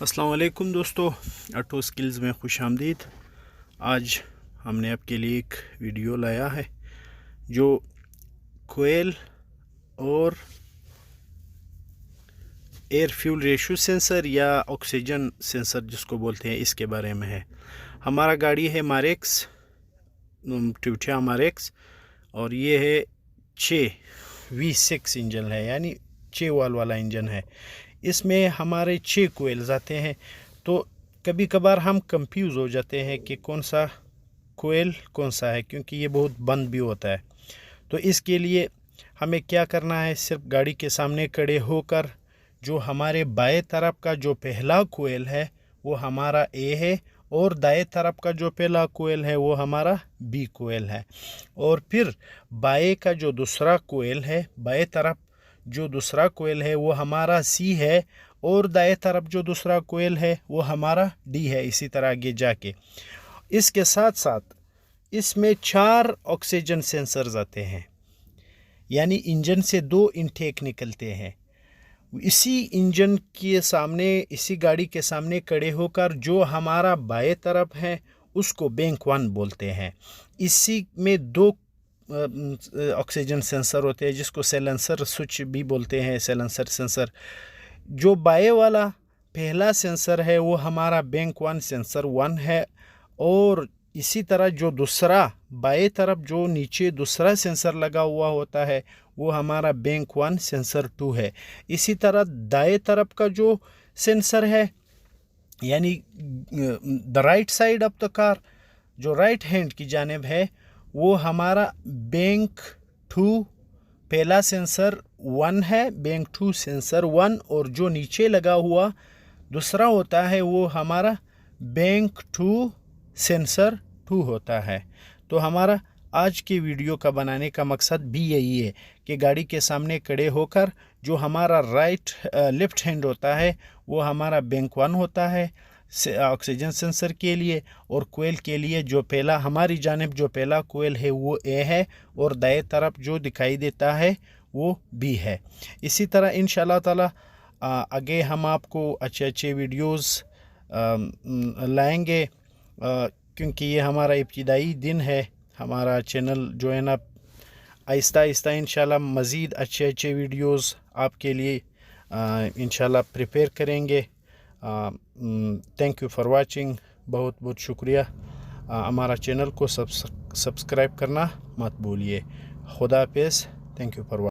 अस्सलाम वालेकुम दोस्तों, ऑटो स्किल्स में खुश आमदीद। आज हमने आपके लिए एक वीडियो लाया है जो कोयल और एयर फ्यूल रेशो सेंसर या ऑक्सीजन सेंसर जिसको बोलते हैं इसके बारे में है। हमारा गाड़ी है मारेक्स, टोयोटा मारेक्स, और ये है 6V6 इंजन है, यानी 6 वाल वाला इंजन है। इसमें हमारे 6 कोयल्स आते हैं, तो कभी कभार हम कंफ्यूज हो जाते हैं कि कौन सा कोयल कौन सा है, क्योंकि ये बहुत बंद भी होता है। तो इसके लिए हमें क्या करना है, सिर्फ गाड़ी के सामने खड़े होकर जो हमारे बाएं तरफ का जो पहला कोयल है वो हमारा ए है, और दाएं तरफ का जो पहला कोयल है वो हमारा बी कोयल है। और फिर बाएं का जो दूसरा कोयल है, बाएं तरफ जो दूसरा कोयल है वो हमारा सी है, और दाएं तरफ जो दूसरा कोयल है वो हमारा डी है। इसी तरह आगे जाके इसके साथ साथ इसमें 4 ऑक्सीजन सेंसर्स आते हैं, यानी इंजन से 2 इनटेक निकलते हैं। इसी इंजन के सामने, इसी गाड़ी के सामने खड़े होकर जो हमारा बाएं तरफ है उसको बैंक 1 बोलते हैं। इसी में 2 ऑक्सीजन सेंसर होते हैं जिसको साइलेंसर स्विच भी बोलते हैं, साइलेंसर सेंसर। जो बाएं वाला पहला सेंसर है वो हमारा बैंक 1 सेंसर 1 है, और इसी तरह जो दूसरा बाएं तरफ जो नीचे दूसरा सेंसर लगा हुआ होता है वो हमारा बैंक 1 सेंसर 2 है। इसी तरह दाएं तरफ का जो सेंसर है, यानी the right side of the car, जो राइट हैंड की जानिब है, वो हमारा बैंक 2 पहला सेंसर 1 है, बैंक 2 सेंसर 1, और जो नीचे लगा हुआ दूसरा होता है वो हमारा बैंक 2 सेंसर 2 होता है। तो हमारा आज के वीडियो का बनाने का मकसद भी यही है कि गाड़ी के सामने खड़े होकर जो हमारा लेफ्ट हैंड होता है वो हमारा बैंक 1 होता है ऑक्सीजन सेंसर के लिए, और कोयल के लिए जो पहला हमारी जानिब जो पहला कोयल है वो ए है, और दाएं तरफ जो दिखाई देता है वो बी है। इसी तरह इंशाल्लाह ताला आगे हम आपको अच्छे अच्छे वीडियोस लाएंगे, क्योंकि ये हमारा इब्तिदाई दिन है। हमारा चैनल जो है ना, आहिस्ता आहिस्ता इंशाल्लाह मज़ीद अच्छे अच्छे वीडियोस आपके लिए इंशाल्लाह प्रिपेयर करेंगे। थैंक यू फॉर वाचिंग, बहुत बहुत शुक्रिया। हमारा चैनल को सब्सक्राइब करना मत भूलिए। खुदा हाफिज़, थैंक यू फॉर